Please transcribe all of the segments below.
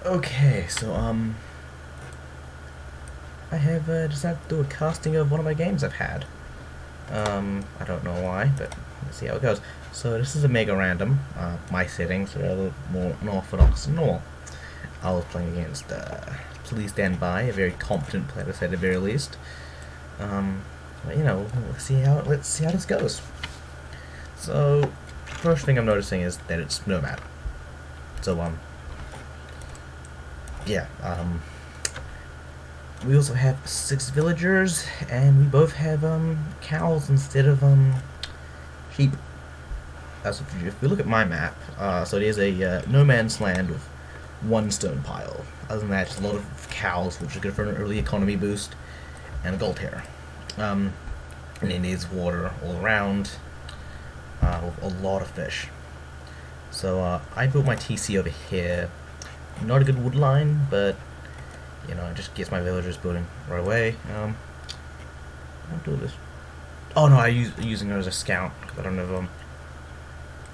Okay, so I have decided to do a casting of one of my games I've had. I don't know why, but let's see how it goes. So this is a mega random. My settings are a little more unorthodox than normal. I was playing against Please Stand By, a very competent player to say the very least. But, you know, let's see how this goes. So first thing I'm noticing is that it's nomad. So yeah, we also have 6 villagers, and we both have cows instead of sheep. So if we look at my map, so there's a no man's land with 1 stone pile. Other than that, just a lot of cows, which is good for an early economy boost, and a gold hair. And then there's water all around, with a lot of fish. So I built my TC over here. Not a good wood line, but you know, it just gets my villagers building right away. I'll do this. Oh no, I'm using her as a scout because I don't have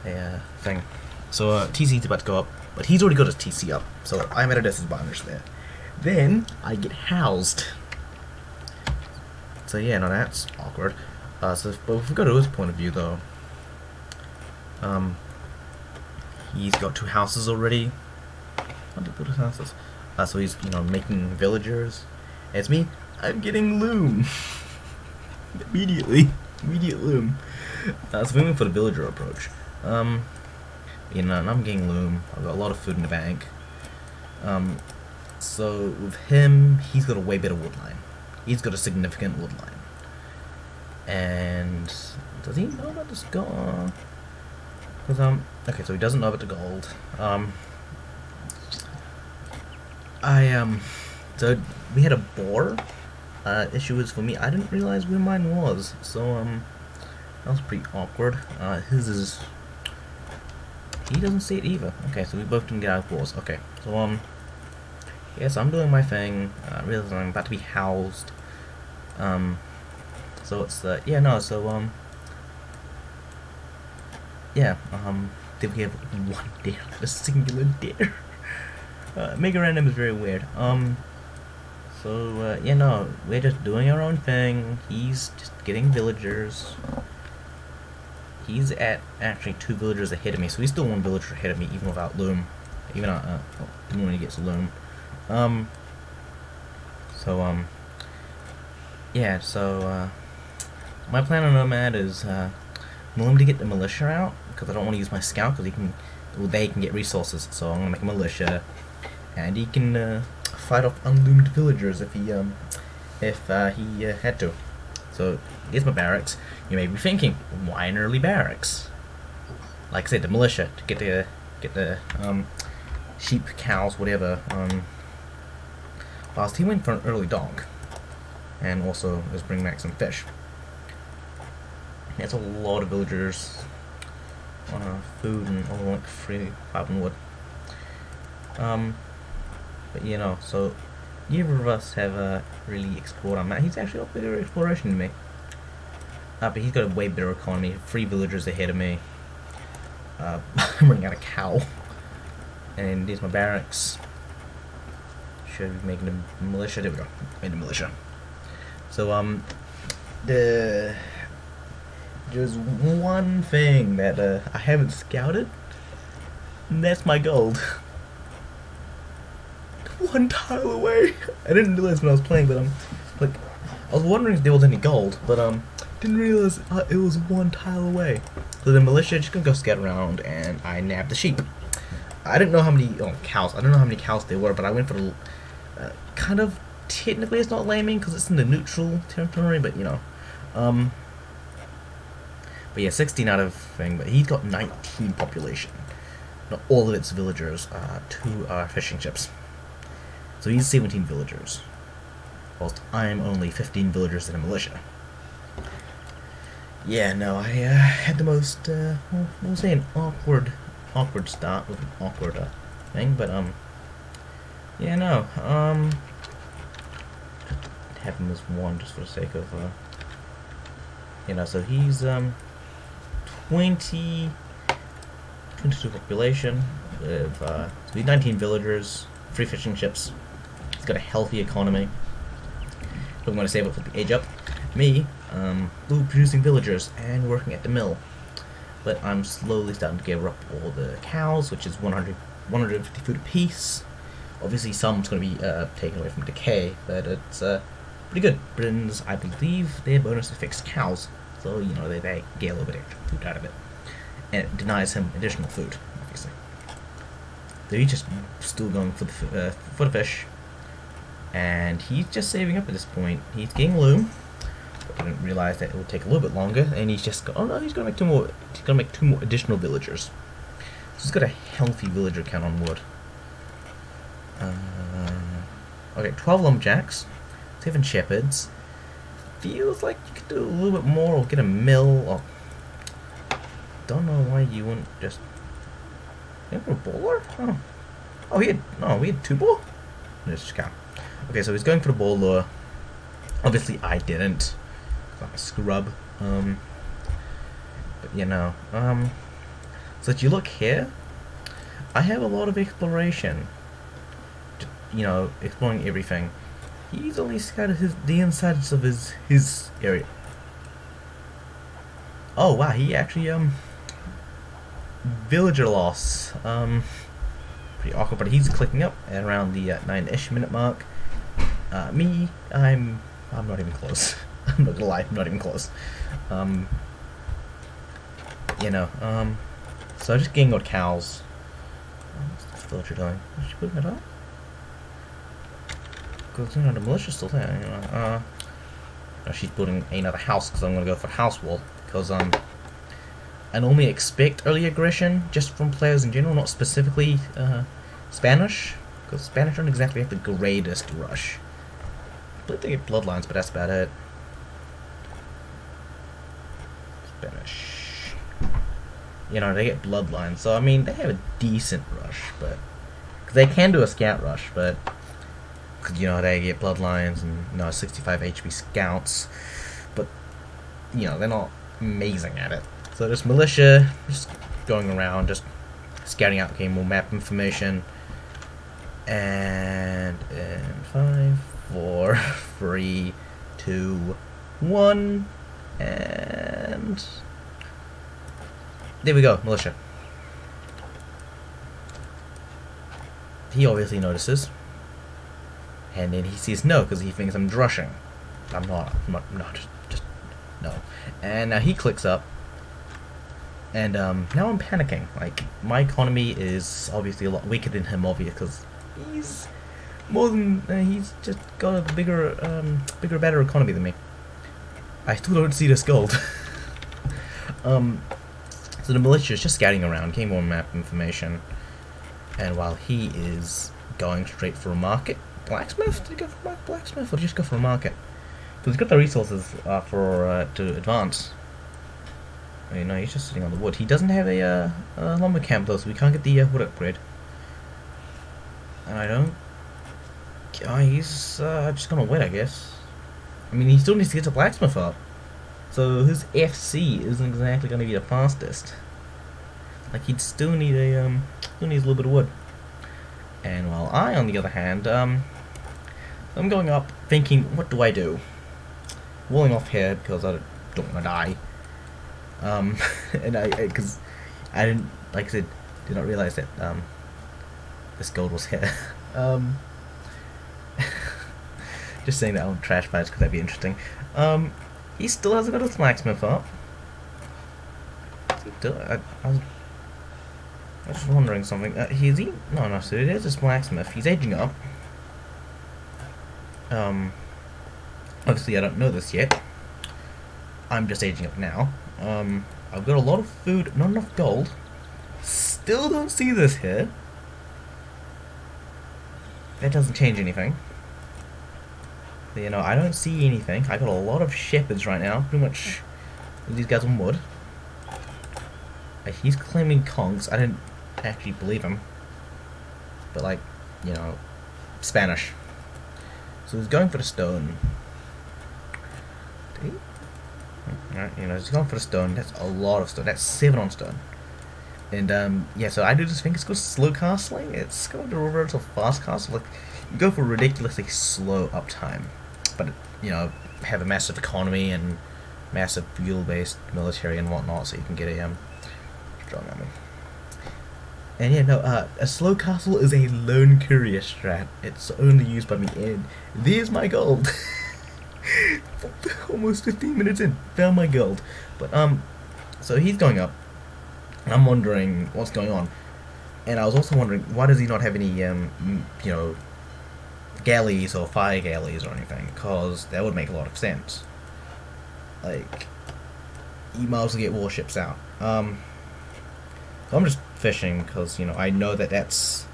a thing. So TC's about to go up, but he's already got his TC up, so I'm at a disadvantage there. Then I get housed. So yeah, no, that's awkward. But if we go to his point of view though, he's got 2 houses already. How to build his houses? So he's, you know, making villagers. And it's me. I'm getting loom. Immediate loom. So we went for the villager approach. You know, and I'm getting loom. I've got a lot of food in the bank. So with him, he's got a way better wood line. He's got a significant wood line. And does he know about this gold? Because okay, so he doesn't know about the gold. So we had a boar. Issue is for me, I didn't realize where mine was, so that was pretty awkward. His is, he doesn't see it either. Okay, so we both didn't get our boars. Okay, so yes, I'm doing my thing. Realize I'm about to be housed. So it's yeah, no, so yeah, did we have 1 deer, a singular deer? Mega random is very weird. So, you know, we're just doing our own thing. He's just getting villagers. He's at actually 2 villagers ahead of me, so he's still 1 villager ahead of me, even without loom. Even when he gets loom. Yeah, so, my plan on Nomad is, to get the militia out, because I don't want to use my scout, because they can get resources, so I'm going to make a militia. And he can fight off unloomed villagers if he had to. So here's my barracks. You may be thinking, why an early barracks? Like I said, the militia to get the sheep, cows, whatever. Whilst he went for an early dog, and also is bring back some fish. That's a lot of villagers on food and all like free 5 and wood. But you know, so neither of us have really explored on that. He's actually got bigger exploration than me. But he's got a way better economy. 3 villagers ahead of me. I'm running out of cow. And there's my barracks. Should be making a militia. There we go. Made a militia. So there's one thing that I haven't scouted, and that's my gold. 1 tile away. I didn't realize when I was playing, but like, I was wondering if there was any gold, but didn't realize it was 1 tile away. So the militia just gonna go scout around, and I nabbed the sheep. I didn't know how many cows. I don't know how many cows there were, but I went for the kind of, technically it's not lambing because it's in the neutral territory, but you know, but yeah, 16 out of thing. But he's got 19 population. Not all of its villagers. 2 fishing ships. So he's 17 villagers, whilst I'm only 15 villagers in a militia. Yeah, no, I had the most, we'll say an awkward start with an awkward thing, but yeah, no, have him as 1 just for the sake of, you know, so he's 22 population with so he's 19 villagers. free fishing ships. He's got a healthy economy. So I'm going to save up for the age up. Me, producing villagers and working at the mill. But I'm slowly starting to give up all the cows, which is 150 food apiece. Obviously, some's going to be taken away from decay, but it's pretty good. Britons, I believe, their bonus affects cows, so you know they get a little bit extra food out of it, and it denies him additional food, obviously. So he's just still going for the fish, and he's just saving up at this point. He's getting loom. I didn't realize that it would take a little bit longer, and he's just oh no, he's gonna make two more. He's gonna make 2 more additional villagers. So he's got a healthy villager count on wood. Okay, 12 lumberjacks, 7 shepherds. Feels like you could do a little bit more, or get a mill. Or don't know why you wouldn't just. You have a baller? Oh, we had 2 ball. Let's just count. Okay, so he's going for the ball lure. Obviously, I didn't. I'm a scrub. But you know, so that you look here, I have a lot of exploration. You know, exploring everything. He's only scouted the insides of his area. Oh wow, he actually villager loss. Pretty awkward, but he's clicking up at around the 9-ish minute mark. Me, I'm not even close. I'm not gonna lie, I'm not even close. You know, so I'm just getting got cows. What's this villager doing? Is she putting it up? Because, you know, the militia's still there, you know. No, she's building another house, because I'm gonna go for house wall. Because, I normally expect early aggression, just from players in general, not specifically, Spanish. Because Spanish don't exactly have the greatest rush. I believe they get bloodlines, but that's about it. Spanish. You know, they get bloodlines, so I mean, they have a decent rush, but. Because they can do a scout rush, but. Because, you know, they get bloodlines and, you know, 65 HP scouts, but, you know, they're not amazing at it. So just militia, just going around, just scouting out, getting more map information. And in 5, 4, 3, 2, 1, and there we go, militia. He obviously notices, and then he says no because he thinks I'm drushing. I'm not, just no. And now he clicks up, and now I'm panicking. Like, my economy is obviously a lot weaker than him, obviously, because he's more than he's just got a bigger, better economy than me. I still don't see this gold. So the militia is just scouting around, getting more map information, and while he is going straight for a market, blacksmith? Did he go for a blacksmith, or did he just go for a market? Because he's got the resources to advance. You know, he's just sitting on the wood. He doesn't have a lumber camp though, so we can't get the wood upgrade. And I don't. He's just gonna wait, I guess. I mean, he still needs to get the blacksmith up, so his FC isn't exactly gonna be the fastest. Like, he'd still need a still needs a little bit of wood. And while I, on the other hand, I'm going up thinking, what do I do? Walling off here because I don't want to die. And because I didn't, like I said, did not realize that this gold was here. Just saying that on trash fights because that'd be interesting. He still hasn't got his blacksmith up. I was just wondering something. No, so it is his blacksmith. He's aging up. Obviously I don't know this yet. I'm just aging up now. I've got a lot of food, not enough gold. Still don't see this here. That doesn't change anything. But, you know, I don't see anything. I got a lot of shepherds right now. Pretty much these guys on wood. He's claiming conks. I didn't actually believe him. But, like, you know, Spanish. So he's going for the stone. Did he? Alright, you know, he's going for the stone. That's a lot of stone. That's 7 on stone. And yeah, so I do this thing. It's called slow castling. It's going to revert to fast castle. Like you go for ridiculously slow uptime, but you know have a massive economy and massive fuel-based military and whatnot, so you can get a strong army. And yeah, no, a slow castle is a lone courier strat. It's only used by me, and there's my gold. Almost 15 minutes in, found my gold. But so he's going up, and I'm wondering what's going on. And I was also wondering why does he not have any you know, galleys or fire galleys or anything? Because that would make a lot of sense. Like, you might as well get warships out. So I'm just fishing because, you know, I know that that's...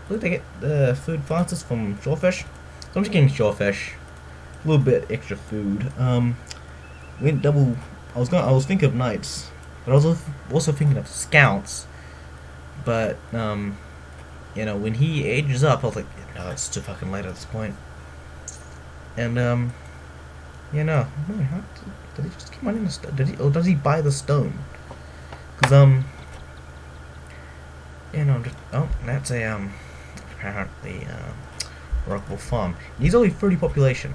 Look, they get the food fastest from shorefish. So I'm just getting shorefish. A little bit extra food. Went double... I was thinking of knights. But I was also thinking of scouts. But, you know, when he ages up, I was like, no, it's too fucking late at this point. And, you know, did he just keep mining the stone? Or does he buy the stone? Because, you know, just, oh, that's a, apparently, Rockable Farm. He's only 30 population.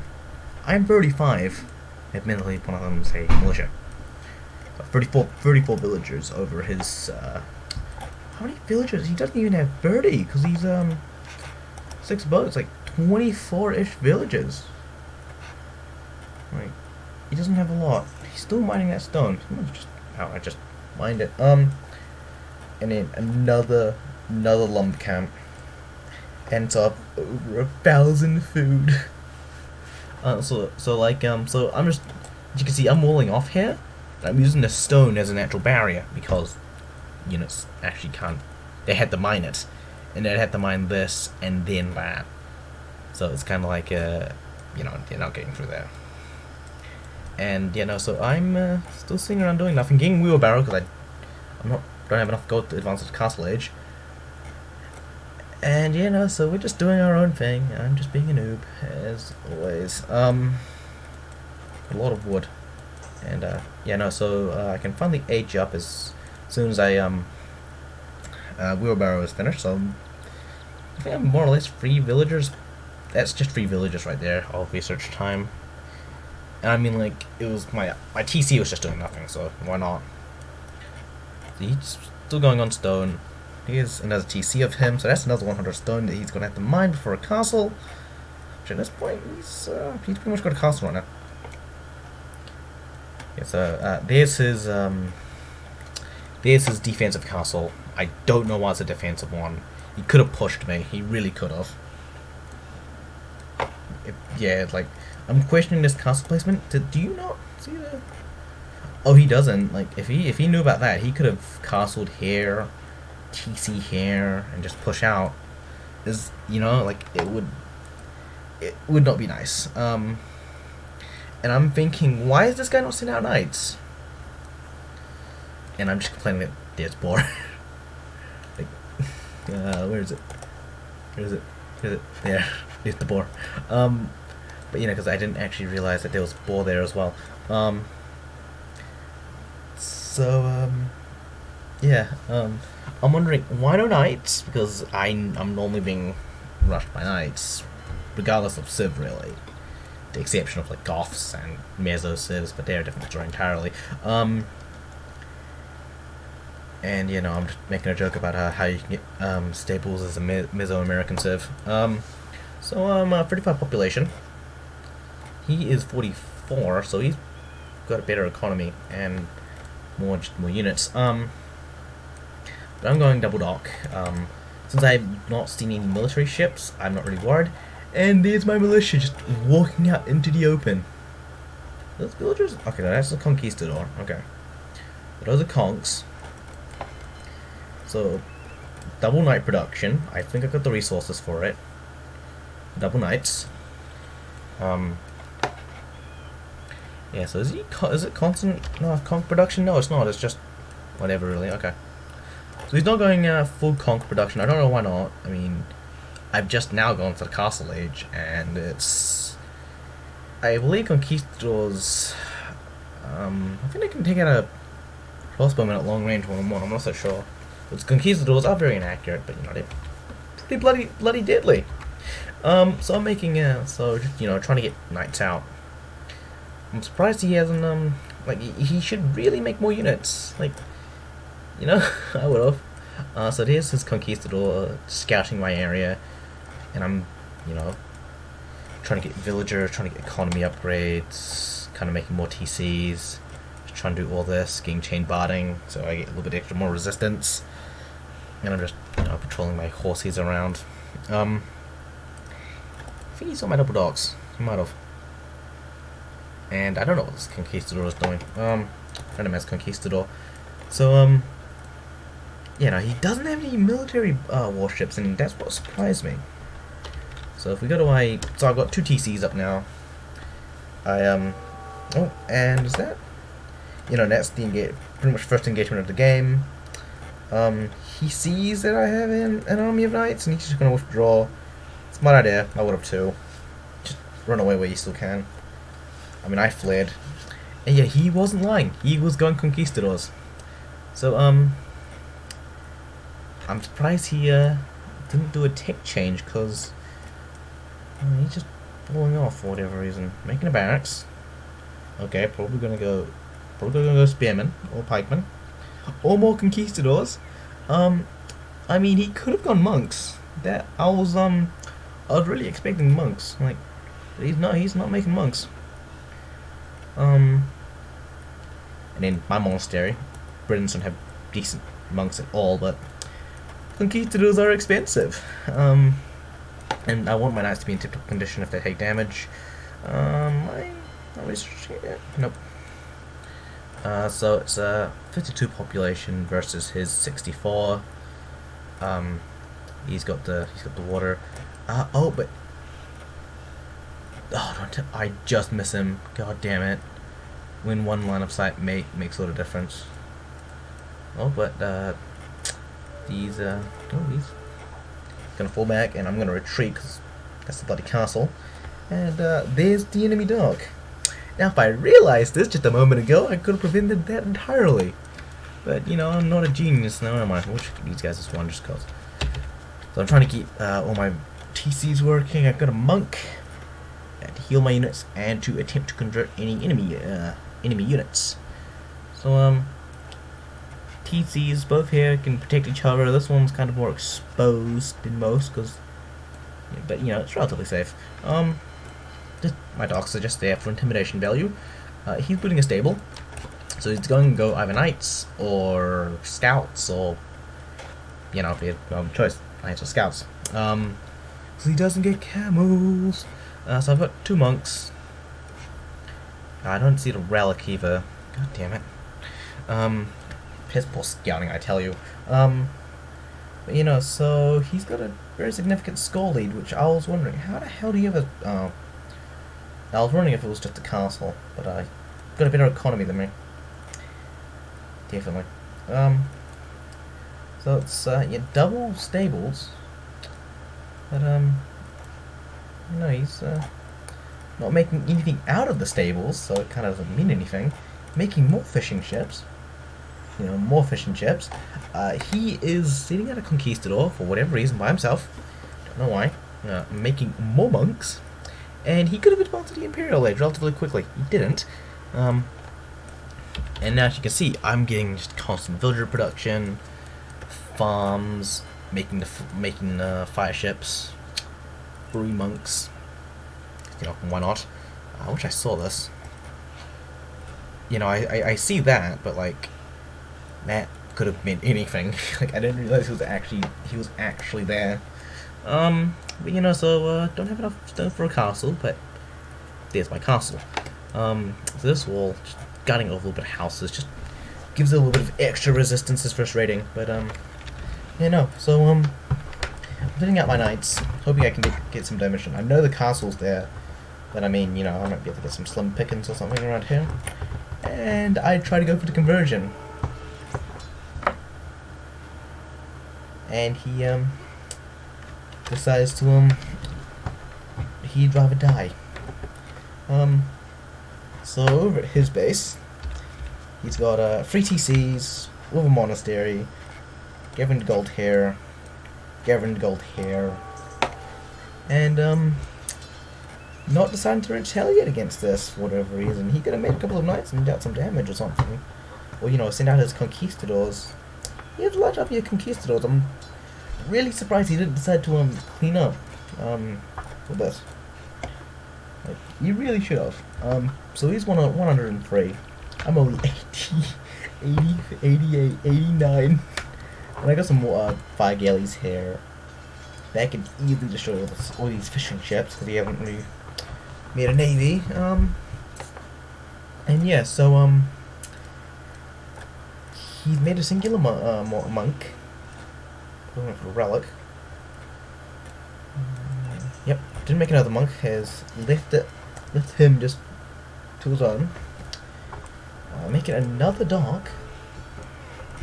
I'm 35. Admittedly, one of them is a militia. 34 villagers over his, how many villagers? He doesn't even have 30, because he's, 6 boats, like 24-ish villages. Like, he doesn't have a lot. He's still mining that stone. I just mined it. And then another lump camp. Ends up over 1,000 food. So I'm just, as you can see, I'm walling off here. I'm using the stone as a natural barrier because units actually can't. They had to mine it, and they had to mine this and then that. So it's kind of like you know, they're not getting through there. And you know, so I'm still sitting around doing nothing, getting wheelbarrow because don't have enough gold to advance to castle age. And you know, so we're just doing our own thing. I'm just being a noob as always. A lot of wood, and yeah, no, so I can finally age up as soon as I wheelbarrow is finished. So I think I'm more or less 3 villagers. That's just 3 villagers right there. All research time. And I mean, like, it was my TC was just doing nothing, so why not? So he's still going on stone. Here's another TC of him, so that's another 100 stone that he's gonna have to mine before a castle. Which at this point, he's pretty much got a castle right now. Yeah, so there's his defensive castle. I don't know why it's a defensive one. He could have pushed me. He really could have. Yeah, like, I'm questioning this castle placement. Do you not see that? Oh, he doesn't. Like, if he knew about that, he could have castled here, TC here, and just push out. Is, you know, like, it would not be nice. And I'm thinking, why is this guy not sending out knights? And I'm just complaining that there's boar. Like, where is it? Where is it? Where is it? There, there's the boar. But you know, because I didn't actually realize that there was boar there as well. Yeah. I'm wondering why no knights? Because I'm normally being rushed by knights, regardless of civ really. The exception of like Goths and Meso civs, but they're a different story entirely. And you know, I'm just making a joke about how you can get staples as a Mesoamerican civ. So 35 population. He is 44, so he's got a better economy and more units. But I'm going double dock. Since I've not seen any military ships, I'm not really worried. And there's my militia just walking out into the open. Those villagers? Okay, no, that's the conquistador. Okay. But those are conks. So, double knight production. I think I've got the resources for it. Double knights. Yeah, so is it constant conch production? No, it's not. It's just whatever, really. Okay. So he's not going full conch production. I don't know why not. I mean, I've just now gone to the castle age, and it's... I believe conquistadors... I think they can take out a crossbowman at long range 1-on-1. I'm not so sure. Those conquistadors are very inaccurate, but you know, they're pretty bloody deadly. So I'm making just, you know, trying to get knights out. I'm surprised he hasn't like he should really make more units. Like, you know, I would have. So there's his conquistador scouting my area, and I'm, you know, trying to get villager, trying to get economy upgrades, kind of making more TCs, just trying to do all this, getting chain barding, so I get a little bit extra more resistance. And I'm just, you know, patrolling my horses around. I think he saw my double dogs. He might have. And I don't know what this conquistador is doing. Random as conquistador. So you know, he doesn't have any military warships, and that's what surprised me. So if we go to so I've got 2 TCs up now. Oh, and is that? You know, that's the pretty much first engagement of the game. He sees that I have an army of knights, and he's just gonna withdraw. Smart idea. I would have too. Just run away where you still can. I mean, I fled, and yeah, he wasn't lying. He was going conquistadors. So I'm surprised he didn't do a tech change, because he's just blowing off for whatever reason. Making a barracks. Okay, probably gonna go spearmen or pikemen or more conquistadors. I mean, he could have gone monks. That I was really expecting monks. Like, he's not making monks. And then my monastery, Britain doesn't have decent monks at all, but conquistadors are expensive. And I want my knights to be in tip-top condition if they take damage. Nope. So it's 52 population versus his 64. He's got the water. Oh, but I just miss him. God damn it! When one line of sight makes a lot of difference. Oh, but he's gonna fall back, and I'm gonna retreat because that's the bloody castle. And there's the enemy dog. Now, if I realized this just a moment ago, I could have prevented that entirely. But, you know, I'm not a genius now, am I? We'll just give these guys this one just cause. So I'm trying to keep all my TCs working. I've got a monk to heal my units and to attempt to convert any enemy units. So, TCs both here can protect each other. This one's kind of more exposed than most, but, you know, it's relatively safe. My dogs are just there for intimidation value. He's building a stable, so he's going to go either knights or scouts, or, you know, he has no choice, knights or scouts. So he doesn't get camels. So I've got 2 monks. I don't see the relic either. God damn it. Piss poor scouting, I tell you. But, you know, so he's got a very significant skull lead, which I was wondering, how the hell do you have a I was wondering if it was just a castle, but I got a better economy than me. Definitely. So it's yeah, double stables, but you know, he's not making anything out of the stables, so it kind of doesn't mean anything. Making more fishing ships. You know, more fishing ships. He is sitting at a conquistador for whatever reason by himself. Don't know why. Making more monks. And he could have advanced to the Imperial Age relatively quickly. He didn't. And now, as you can see, I'm getting just constant villager production, farms, making fire ships, 3 monks. You know, why not? I wish I saw this. You know, I see that, but like, that could have meant anything. Like, I didn't realize he was actually there. But, you know, so don't have enough stone for a castle, but there's my castle. So this wall, just gutting over a little bit of houses, just gives it a little bit of extra resistance. Is frustrating, but yeah, no. So I'm putting out my knights, hoping I can get some damage. I know the castle's there, but I mean, you know, I might be able to get some slim pickings or something around here. And I try to go for the conversion, and he decides to he'd rather die. So over at his base, he's got 3 TCs with a monastery, Gavin gold hair, Gavin gold hair, and not deciding to retaliate against this for whatever reason. He could have made a couple of knights and dealt some damage or something, or send out his conquistadors. He has a large army of conquistadors. I'm really surprised he didn't decide to clean up with this. Like, he really should have. So he's 103. I'm only 80, 88, 89. And I got some more fire galleys here. That can easily destroy all these fishing ships because he haven't really made a navy. And yeah, so he's made a singular monk. Going for a relic. Yep, didn't make another monk. Has left him just to his own. Making another dock.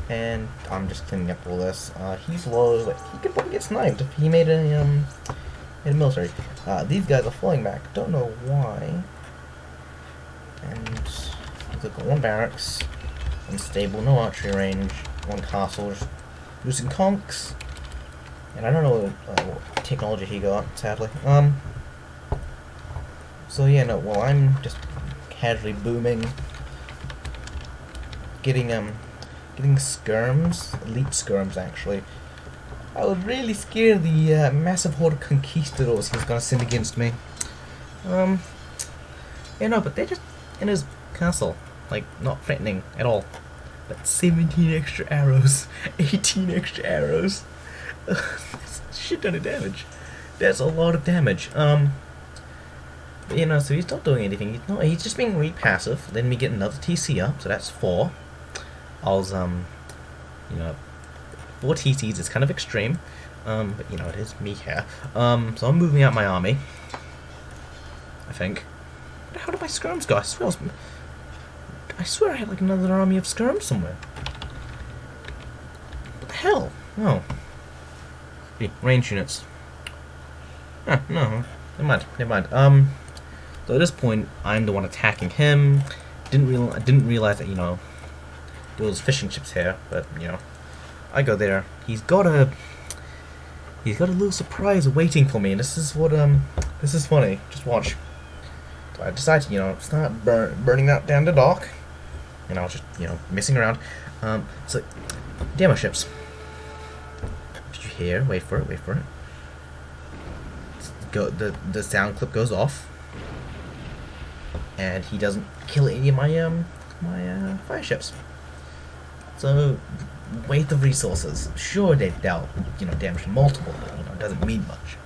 And I'm just cleaning up all this. He's low. Like, he could probably get sniped if he made a military. These guys are falling back. Don't know why. And he's got one barracks, unstable, no archery range, one castle, just losing conks. And I don't know what technology he got, sadly. So yeah, no. Well, I'm just casually booming, getting skirms, elite skirms actually. I was really scared of the massive horde of conquistadors he was gonna send against me. Yeah, no, but they're just in his castle, like not threatening at all. But 17 extra arrows, 18 extra arrows. That's a shit ton of damage. That's a lot of damage. But, so he's not doing anything. He's just being really passive. Then we get another TC up, so that's 4. I was, 4 TCs is kind of extreme, but it is me here. So I'm moving out my army, I think. How did my skirms go? I swear I had like another army of skirms somewhere. What the hell? Oh. Range units. No, never mind. So at this point, I'm the one attacking him. Didn't realize that there was fishing ships here, but I go there. He's got a little surprise waiting for me, and this is funny. Just watch. So I decide to start burning that down the dock, and I was just messing around. So demo ships. Did you hear? Wait for it. The sound clip goes off, and he doesn't kill any of my fire ships. So, weight of resources. Sure, they dealt, damage multiple, but it doesn't mean much.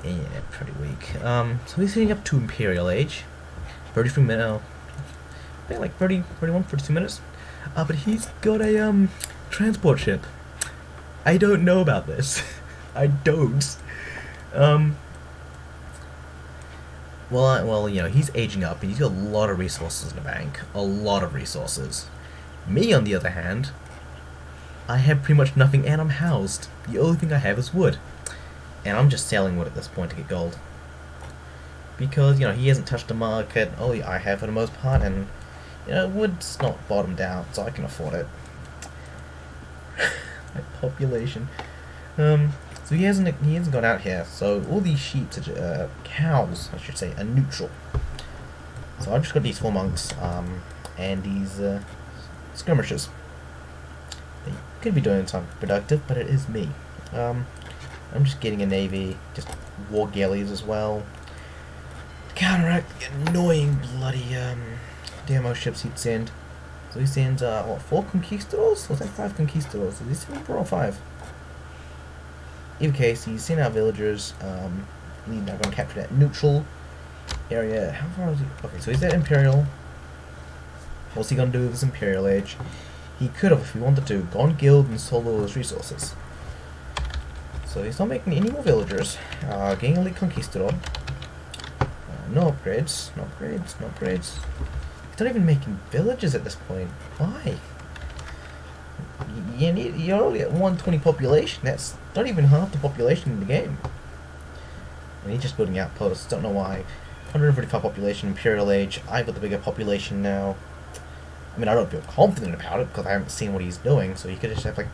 Yeah, pretty weak. So he's heading up to Imperial Age. 33 minutes. I think like 31, 32 minutes. But he's got a transport ship. I don't know about this. I don't. Well, he's aging up, and he's got a lot of resources in the bank. A lot of resources. Me, on the other hand, I have pretty much nothing, and I'm housed. The only thing I have is wood. And I'm just selling wood at this point to get gold. Because, he hasn't touched the market. Only I have for the most part, and, wood's not bottomed out, so I can afford it. My population. So he hasn't gone out here, so all these sheep, cows, I should say, are neutral. So I've just got these 4 monks, and these, skirmishers. They could be doing something productive, but it is me. I'm just getting a navy, just war galleys as well. Counteract the annoying bloody demo ships he'd send. So he sends 4 conquistadors? Or was that 5 conquistadors? Is he sending 4 or 5? In either case, he's sent out villagers. He's now going to capture that neutral area. How far is he? Okay, so he's at Imperial. What's he gonna do with his Imperial Age? He could have, if he wanted to, gone guild and sold all his resources. So he's not making any more villagers. Getting elite conquistador. No upgrades. He's not even making villages at this point. Why? You're only at 120 population. That's not even half the population in the game. And he's just building outposts. Don't know why. 145 population, Imperial Age. I've got the bigger population now. I mean, I don't feel confident about it because I haven't seen what he's doing, so he could just have like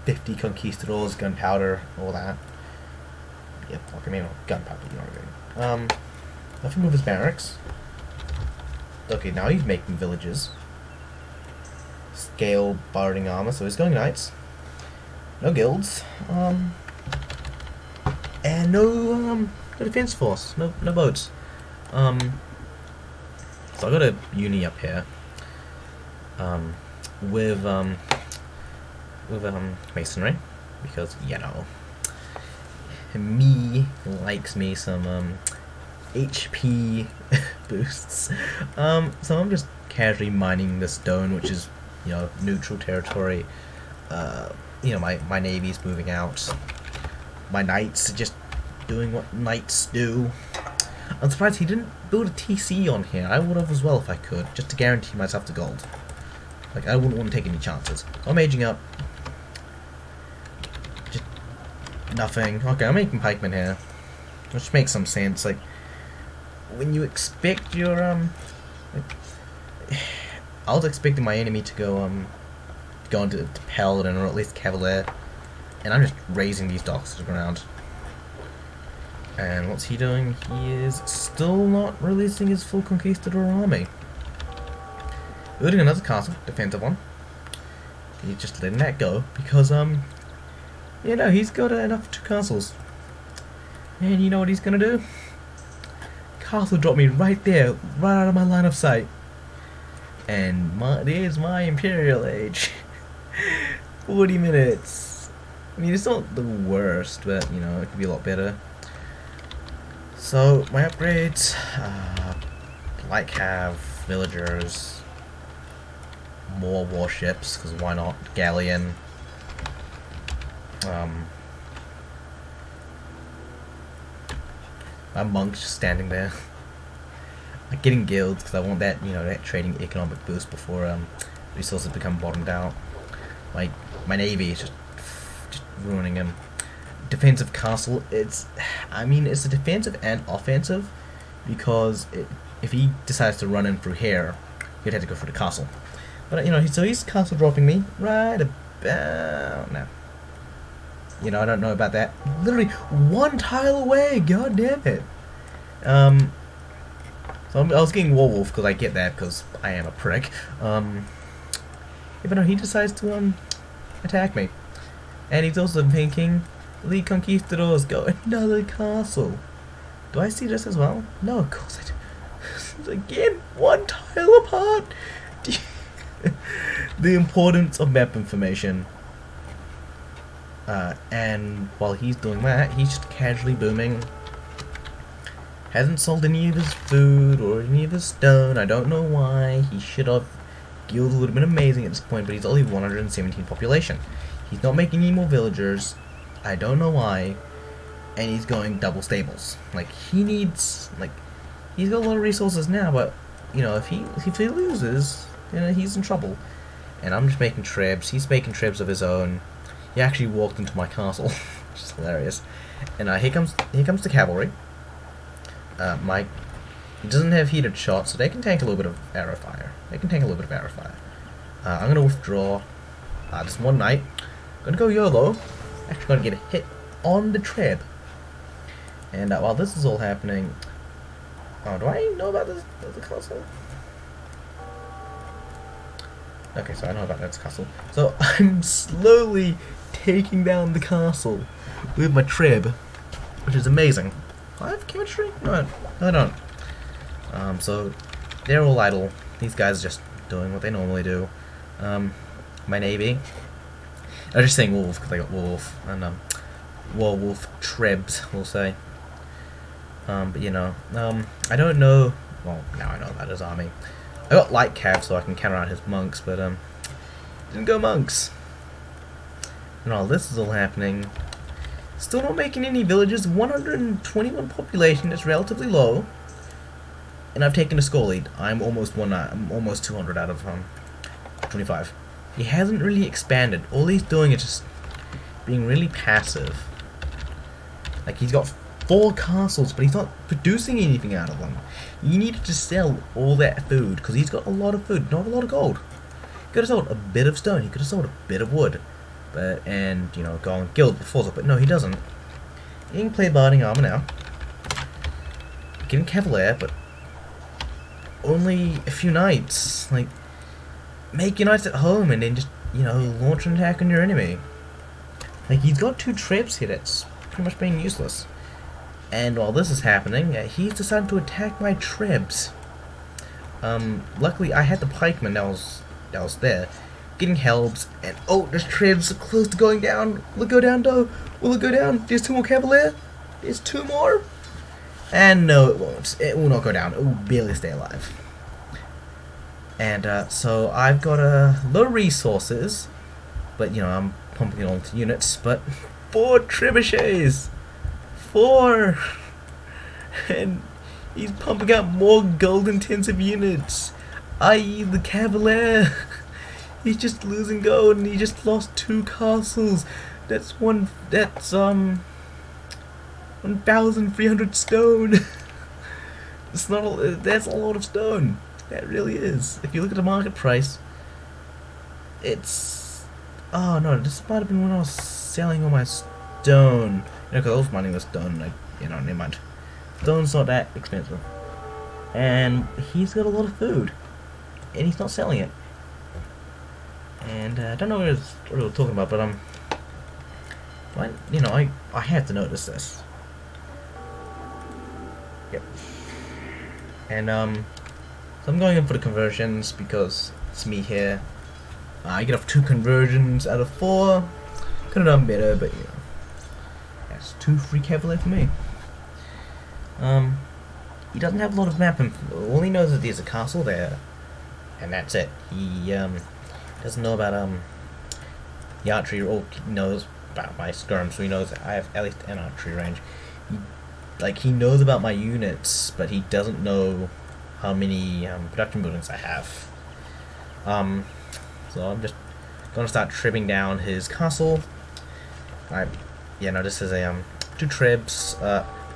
50 conquistadors, gunpowder, all that. Yep, okay, maybe not gunpowder, you know what I mean. Nothing with his barracks. Okay, now he's making villages. Scale barding armor, so he's going knights. No guilds. And no defense force. No boats. So I got a uni up here. With masonry, because you know me likes me some HP boosts. So I'm just casually mining the stone, which is, you know, neutral territory. You know, my navy's moving out. My knights are just doing what knights do. I'm surprised he didn't build a TC on here. I would have as well if I could, just to guarantee myself the gold. Like, I wouldn't want to take any chances. I'm aging up. Just nothing. Okay, I'm making pikemen here, which makes some sense. Like, when you expect your like, I was expecting my enemy to go into paladin or at least cavalier, and I'm just raising these docks to the ground. And what's he doing? He is still not releasing his full conquistador army. Building another castle, defensive one. He's just letting that go because you know, he's got enough 2 castles. And you know what he's gonna do? Castle dropped me right there, right out of my line of sight. And there's my imperial age. 40 minutes. I mean, it's not the worst, but you know, it could be a lot better. So my upgrades, like have villagers, more warships, because why not? Galleon. My monk's just standing there. I'm getting guilds because I want that, you know, that trading economic boost before resources become bottomed out. My navy is just ruining him. Defensive castle. I mean, it's a defensive and offensive because if he decides to run in through here, he'd have to go for the castle. But you know, so he's castle dropping me right about now. You know, I don't know about that. Literally 1 tile away. God damn it. So I was getting Warwolf because I get that because I am a prick. Yeah, but no, he decides to attack me, and he's also thinking, "The conquistadors go another castle." Do I see this as well? No, of course I do. Again, 1 tile apart. The importance of map information. And while he's doing that, he's just casually booming. Hasn't sold any of his food or any of his stone. I don't know why. He should have. Guild would have been amazing at this point, but he's only 117 population. He's not making any more villagers. I don't know why. And he's going double stables. Like, he needs, like, he's got a lot of resources now, but you know, if he loses, you know, he's in trouble. And I'm just making trebs. He's making trebs of his own. He actually walked into my castle, which is hilarious. And here comes the cavalry. He doesn't have heated shots, so they can tank a little bit of arrow fire. I'm gonna withdraw. Just 1 knight. Gonna go YOLO. Actually, gonna get a hit on the treb. And while this is all happening, do I know about this the castle? Okay, so I know about this castle. So I'm slowly taking down the castle with my treb, which is amazing. Do I have chemistry? No, I don't. So they're all idle. These guys are just doing what they normally do. My navy. I was just saying wolf because I got wolf and wolf trebs, we'll say. But you know, I don't know. Well, now I know about his army. I got light cav so I can counter out his monks, but didn't go monks. And all this is all happening. Still not making any villages. 121 population. It's relatively low. And I've taken a score lead. I'm almost 200 out of 25. He hasn't really expanded. All he's doing is just being really passive. Like, he's got 4 castles, but he's not producing anything out of them. You needed to sell all that food because he's got a lot of food, not a lot of gold. He could have sold a bit of stone. He could have sold a bit of wood. and you know, go and guild before, but no, he doesn't. He can play barding armor now. Getting Cavalier, but only a few knights. Like, make your knights at home and then just, you know, launch an attack on your enemy. Like, he's got 2 traps here that's pretty much being useless. And while this is happening, he's decided to attack my trebs. Luckily I had the pikeman that was there, getting helps, and oh, this trebs are close to going down. Will it go down though? Will it go down? There's 2 more Cavalier. There's 2 more. And no, it won't. It will not go down. It will barely stay alive. And so I've got low resources, but you know, I'm pumping it all into units. But 4 trebuchets, 4, and he's pumping out more gold-intensive units, i.e. the Cavalier. He's just losing gold, and he just lost 2 castles. That's 1,300 stone. It's not. That's a lot of stone. That really is. If you look at the market price, it's. Oh no, this might have been when I was selling all my stone. You know, because I was mining the stone. Like, you know, never mind. Stone's not that expensive, and he's got a lot of food, and he's not selling it. And I don't know what we were talking about, but you know, I had to notice this. Yep. And so I'm going in for the conversions because it's me here. I get off 2 conversions out of 4. Could have done better, but you know, that's 2 free Cavalier for me. He doesn't have a lot of map info. All he knows is there's a castle there, and that's it. He doesn't know about the archery, or he knows about my skirm, so he knows that I have at least an archery range. He knows about my units, but he doesn't know how many production buildings I have. So I'm just gonna start trimming down his castle. Yeah, no, this is a 2 trebs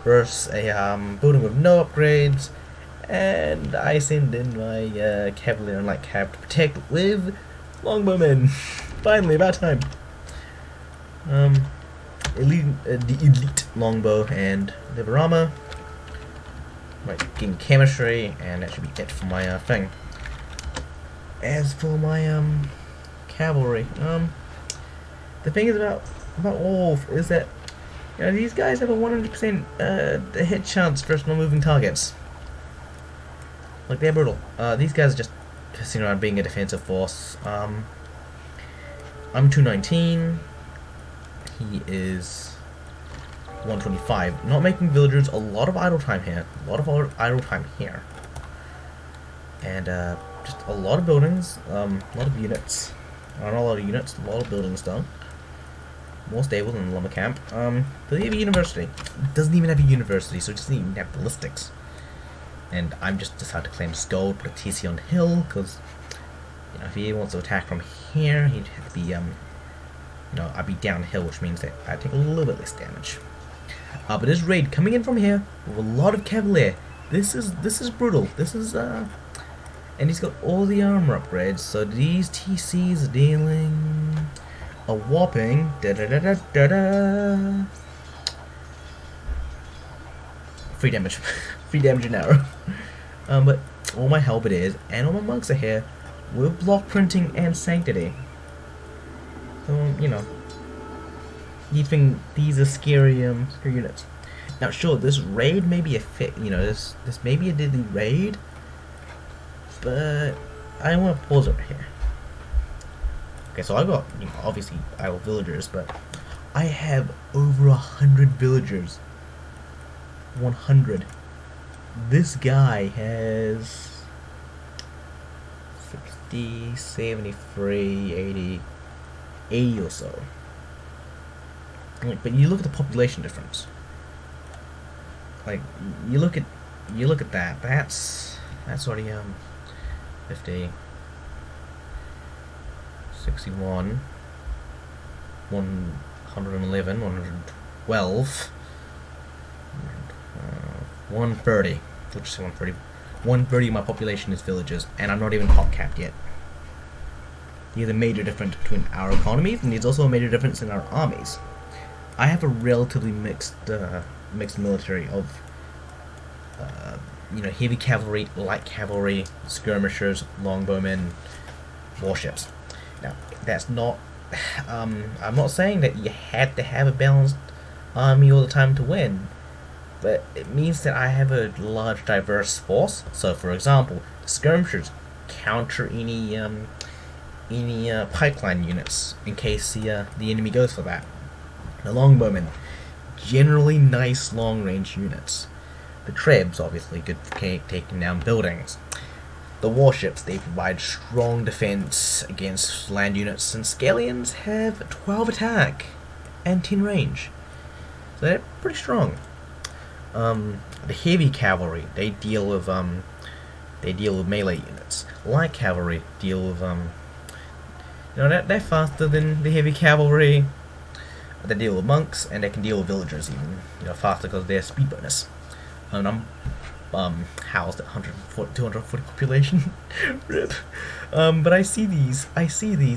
versus a building with no upgrades, and I send in my Cavalier and Light Cav to protect with longbowmen. Finally, about time. The elite longbow and liver armor. Right, getting chemistry, and that should be it for my thing. As for my cavalry, the thing is about Wolf is that, you know, these guys have a 100% hit chance versus no moving targets. Like, they're brutal. These guys are just pissing around being a defensive force. I'm 219. He is 125. Not making villagers. A lot of idle time here. And just a lot of buildings. A lot of units. Not a lot of units. A lot of buildings done. More stable than the lumber camp. Does he have a university? It doesn't even have a university, so it doesn't even have ballistics. And I'm just decided to claim this gold, put a TC on the hill, because, you know, if he wants to attack from here, he'd have to be, you know, I'd be downhill, which means that I'd take a little bit less damage. But this raid coming in from here with a lot of Cavalier. This is brutal. This is and he's got all the armor upgrades, so these TCs are dealing a whopping 3 damage. 3 damage an arrow. But all my halberdiers and all my monks are here with block printing and sanctity. So, you know, you think these are scary units. Now, sure, this raid may be this may be a deadly raid, but I want to pause it right here. Okay, so I got, you know, obviously idle villagers, but I have over 100 villagers. 100. This guy has 60, 73, 80 or so. Like, but you look at the population difference. Like, you look at that. That's already 50, 61, 111, 112, 130. Let's just say 130. 130 of my population is villagers, and I'm not even hot capped yet. There's a major difference between our economies, and there's also a major difference in our armies. I have a relatively mixed military of, heavy cavalry, light cavalry, skirmishers, longbowmen, warships. Now, that's not. I'm not saying that you had to have a balanced army all the time to win, but it means that I have a large, diverse force. So, for example, the skirmishers counter any pipeline units in case the enemy goes for that. The longbowmen, generally nice long-range units. The trebs, obviously good for taking down buildings. The warships, they provide strong defense against land units, and scallions have 12 attack and 10 range. So they're pretty strong. The heavy cavalry, they deal with melee units. Light cavalry deal with they're faster than the heavy cavalry. They deal with monks, and they can deal with villagers even, faster because of their speed bonus. And I'm housed at 240 population. Rip. But I see these,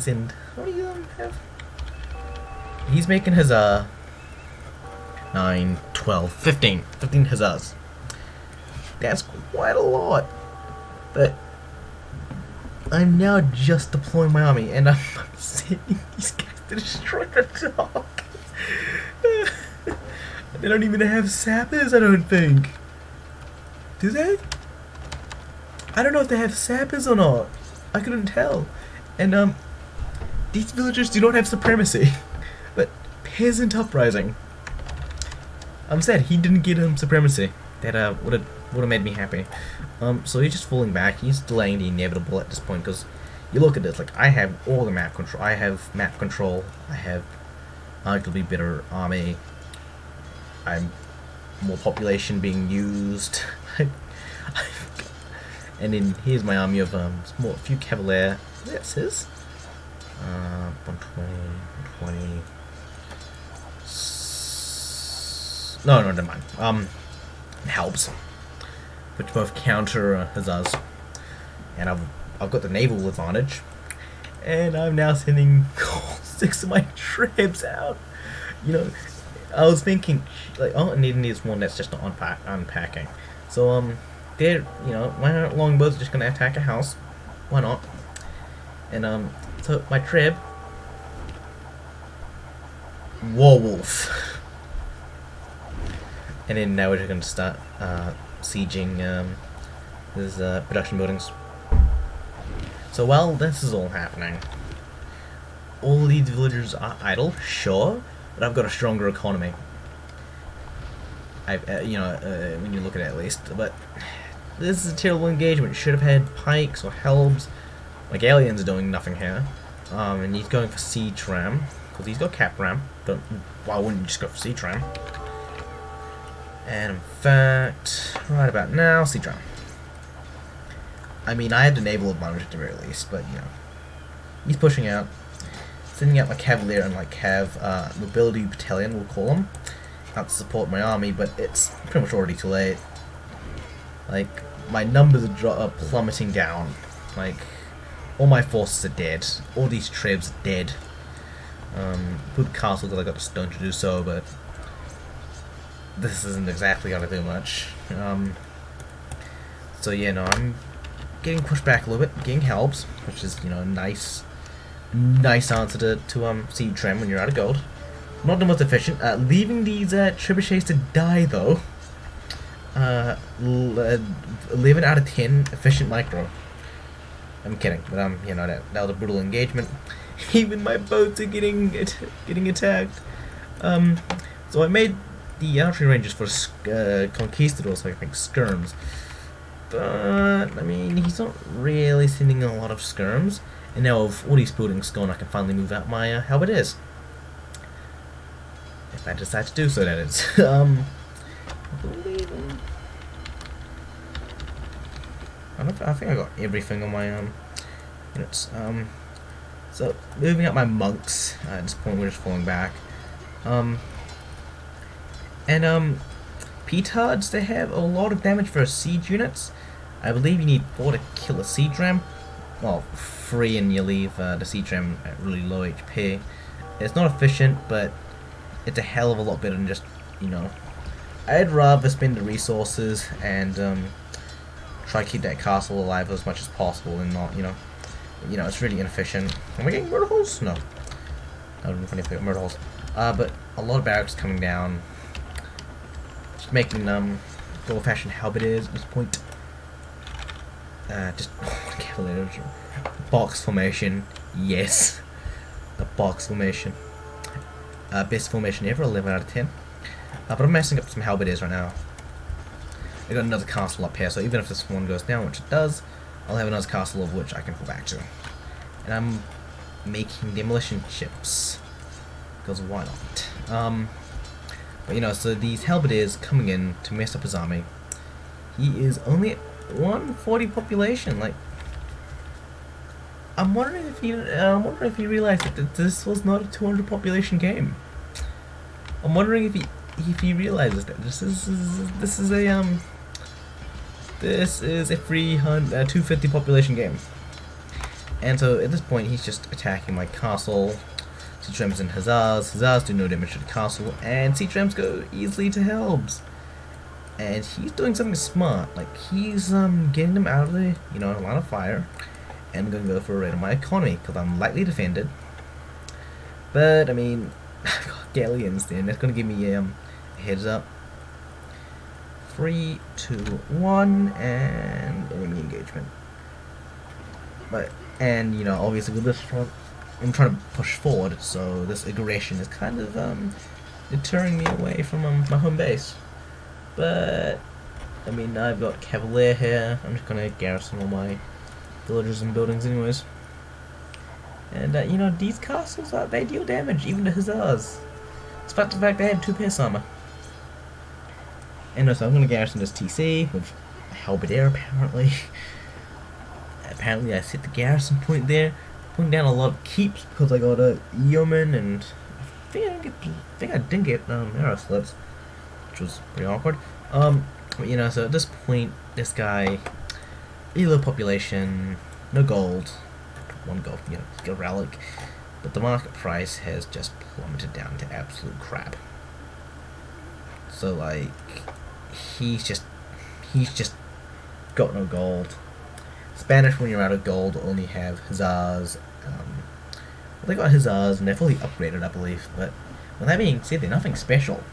and how many have? He's making his 9, 12, 15 huzzahs. That's quite a lot. But I'm now just deploying my army, and I'm sending these guys to destroy the dog. They don't even have sappers, I don't think. Do they? I don't know if they have sappers or not. I couldn't tell. And these villagers do not have supremacy. But peasant uprising. I'm sad he didn't get supremacy. That would have made me happy. So he's just falling back. He's delaying the inevitable at this point, because you look at this, like, I have all the map control. I have map control. I have arguably better army. I'm more population being used. And then here's my army of a few cavalier. That's his. 120, 120. No, never mind. Helps, which both counter huzzahs, and I've got the naval advantage, and I'm now sending 6 of my tribes out. I was thinking, like, oh, and then there's one that's just not unpacking. So they're, why aren't longbows just gonna attack a house? Why not? And so my trib, Warwolf. And then now we're just going to start sieging his production buildings. So while this is all happening, all these villagers are idle, sure, but I've got a stronger economy. When you look at it at least. But this is a terrible engagement. Should have had pikes or helms. My galleons are doing nothing here. And he's going for siege ram, because he's got cap ram. Why wouldn't you just go for siege ram? And in fact, right about now, siege ram. I mean, I had the naval advantage at the very least, but he's pushing out, sending out my cavalier and like cav mobility battalion, we'll call them, out to support my army. But it's pretty much already too late. Like, my numbers are plummeting down. Like, all my forces are dead. All these tribes are dead. Good castle because I got the stone to do so, but this isn't exactly gonna do much. So yeah, no, I'm getting pushed back a little bit, getting helps, which is, nice answer to siege ram when you're out of gold. Not the most efficient. Leaving these trebuchets to die though. 11 out of 10 efficient micro. I'm kidding, but that was a brutal engagement. Even my boats are getting attacked. So I made the archery ranges for conquistadors, like I think skirms. But I mean, he's not really sending a lot of skirms. And now with all these buildings gone, I can finally move out my halberdiers. If I decide to do so, that is. I think I got everything on my units. So moving up my monks. At this point, we're just falling back. Petards, they have a lot of damage for siege units. I believe you need 4 to kill a siege ram. well, free and you leave the siege ram at really low HP. It's not efficient, but it's a hell of a lot better than just, you know, I'd rather spend the resources and try to keep that castle alive as much as possible and not, you know, it's really inefficient. Am I getting murder holes? No. That would be funny if I got murder holes. But a lot of barracks coming down. Just making good old-fashioned halberdiers at this point. Just cavaliers. Box formation. Yes. The box formation. Best formation ever, 11 out of 10. But I'm messing up some halberdiers right now. I got another castle up here, so even if this one goes down, which it does, I'll have another castle of which I can go back to. And I'm making demolition chips. Because why not? But you know, so these halberdiers coming in to mess up his army. He is only at 140 population. Like, I'm wondering if he realized that this was not a 200 population game. I'm wondering if he realizes that this is a 250 population game. And so at this point he's just attacking my castle. Siege rams and hussars. Hussars do no damage to the castle, and siege rams go easily to helbs. And he's doing something smart. Like, he's getting them out of the line of fire. And I'm gonna go for a raid on my economy because I'm lightly defended. But I mean, I've got galleons then. That's gonna give me a heads up. 3, 2, 1, and enemy engagement. And you know, obviously with this front, I'm trying to push forward, so this aggression is kind of deterring me away from my home base. But I mean, I've got cavalier here. I'm just gonna garrison all my villages and buildings, anyways. And you know, these castles they deal damage even to hussars, despite the fact they had 2 pierce armor. And so I'm gonna garrison this TC with a halberdier apparently. Apparently I set the garrison point there, putting down a lot of keeps because I got a yeoman, and I think I didn't get arrow slits, which was pretty awkward. But you know, so at this point, this guy, really low population, no gold, 1 gold, you know, get a relic, but the market price has just plummeted down to absolute crap. So like, he's just got no gold. Spanish, when you're out of gold, only have hussars. They got hussars and they're fully upgraded, I believe. But with that being said, they're nothing special.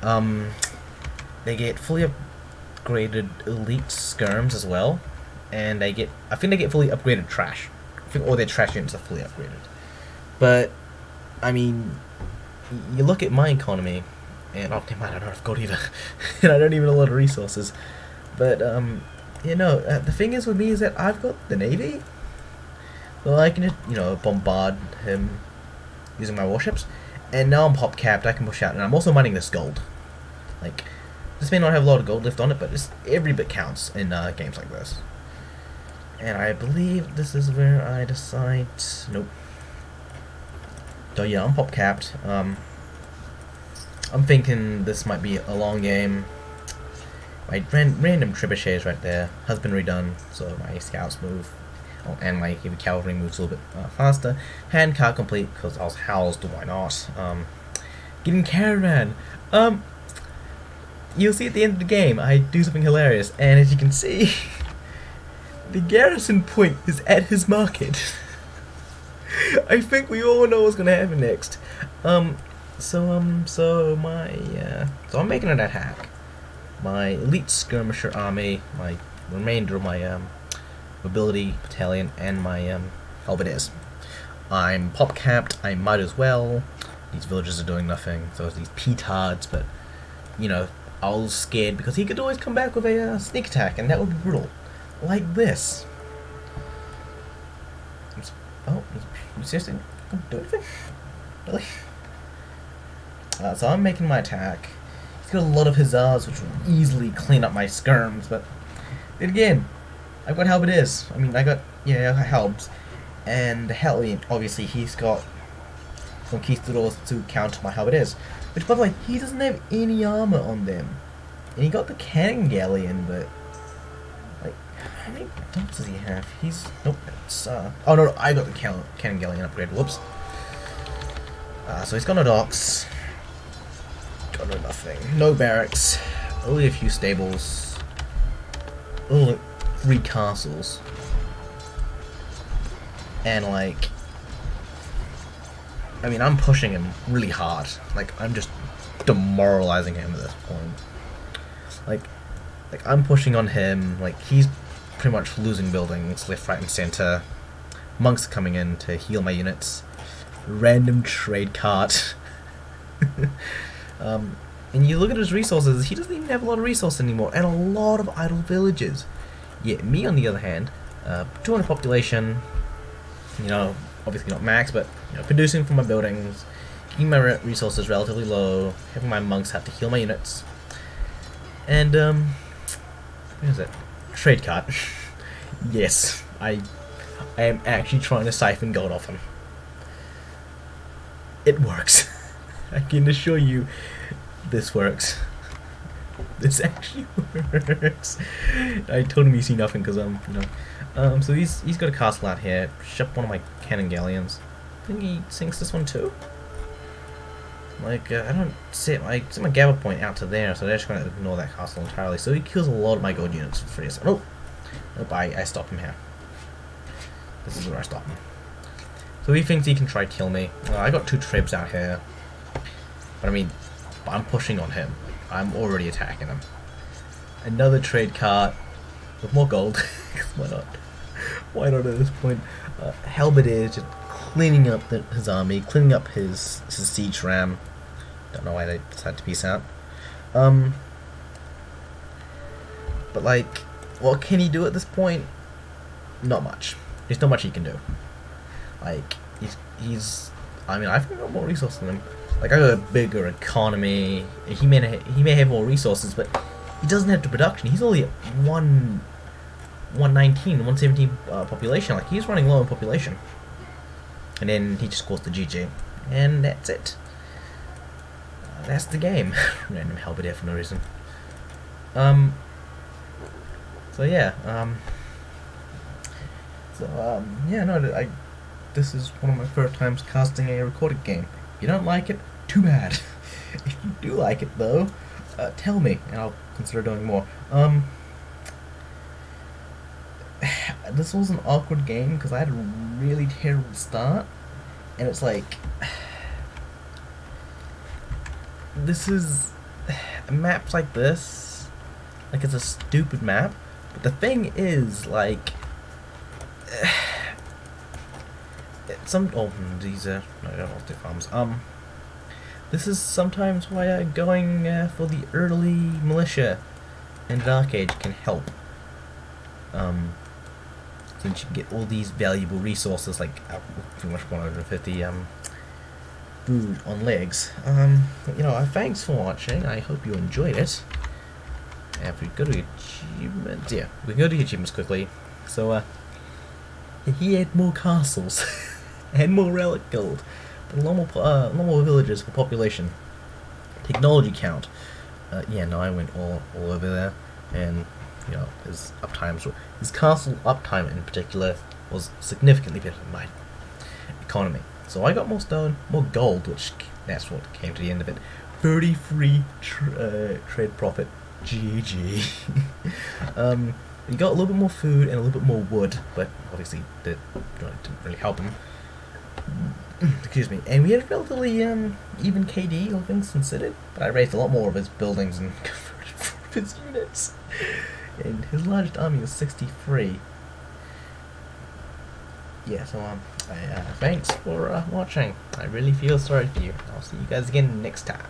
They get fully upgraded elite skirms as well, and I think they get fully upgraded trash. I think all their trash units are fully upgraded. But I mean, you look at my economy, and oh damn, I don't have gold either, and I don't even have a lot of resources. But you know, the thing is with me is that I've got the navy, so I can just, you know, bombard him using my warships. And now I'm pop capped, I can push out, and I'm also mining this gold. Like, this may not have a lot of gold left on it, but every bit counts in games like this. And I believe this is where I decide. Nope. So yeah, I'm pop capped. I'm thinking this might be a long game. My random trebuchets right there has been redone, so my scouts move, and my heavy cavalry moves a little bit faster. Handcart complete because I was housed. Why not? Getting caravan. You'll see at the end of the game, I do something hilarious, and as you can see, the garrison point is at his market. I think we all know what's gonna happen next. So I'm making an attack. My elite skirmisher army, my remainder of my mobility battalion, and my halberdiers. I'm pop capped. I might as well. These villagers are doing nothing. So these petards, but you know, I was scared because he could always come back with a sneak attack, and that would be brutal, like this. Oh, he's seriously gonna do anything? Really? So I'm making my attack. He's got a lot of hussars, which will easily clean up my skirms, but then again, I've got halberdiers. I mean, I got halbs, and obviously he's got conquistadors to counter my halberdiers. Which, by the way, he doesn't have any armor on them, and he got the cannon galleon, but like, How many dogs does he have? He's nope. It's oh no, I got the cannon galleon upgrade. Whoops. So he's got no docks. Got no nothing. No barracks. Only a few stables. Only 3 castles. And like, I mean, I'm pushing him really hard. Like, I'm just demoralizing him at this point. Like I'm pushing on him. Like, he's pretty much losing buildings left, right, and center. Monks are coming in to heal my units. Random trade cart. And you look at his resources, he doesn't even have a lot of resources anymore, and a lot of idle villages. Yet me, on the other hand, 200 population, you know, obviously not max, but you know, producing from my buildings, keeping my resources relatively low, having my monks have to heal my units, and what is it? Trade cart. Yes, I am actually trying to siphon gold off him. It works. I can assure you, this works. This actually works. I told him you see nothing because you know. So he's got a castle out here. Ship one of my cannon galleons. I think he sinks this one too. Like I don't set my gather point out to there, so they're just gonna ignore that castle entirely. So he kills a lot of my gold units for free. So, oh, nope, I stop him here. This is where I stop him. So he thinks he can try kill me. I got 2 tribes out here, but I mean, I'm pushing on him. I'm already attacking him. Another trade cart with more gold. Why not? Why not at this point? Halberdier just cleaning up his army, cleaning up his siege ram. Don't know why they decided to peace out. But like, what can he do at this point? Not much. There's not much he can do. Like, he's I mean, I've got more resources than him. Like, I got a bigger economy. He may have more resources, but he doesn't have the production. He's only at 119, 117 population. Like, he's running low in population. And then he just scores the GG. And that's it. That's the game. Random halberdier for no reason. So yeah, yeah, no, this is one of my first times casting a recorded game. If you don't like it, too bad. If you do like it, though, tell me, and I'll consider doing more. This was an awkward game, because I had a really terrible start, and it's like, this is, maps like this, like, it's a stupid map, but the thing is, like, these are, no, I don't want to do farms. This is sometimes why going for the early militia in Dark Age can help. Since you can get all these valuable resources, like pretty much 150 food on legs. You know, thanks for watching. I hope you enjoyed it. If we go to achievements, yeah, we can go to achievements quickly. So, he had more castles and more relic gold, but normal villages for population, technology count. Yeah, no, I went all over there, and you know, his castle uptime in particular was significantly better than my economy. So I got more stone, more gold, which that's what came to the end of it. 33 trade profit. GG. You got a little bit more food and a little bit more wood, but obviously that didn't really help him. Excuse me. And we had relatively even KD, all things considered, but I raised a lot more of his buildings and converted 4 of his units. And his largest army was 63. Yeah, so thanks for watching. I really feel sorry for you. I'll see you guys again next time.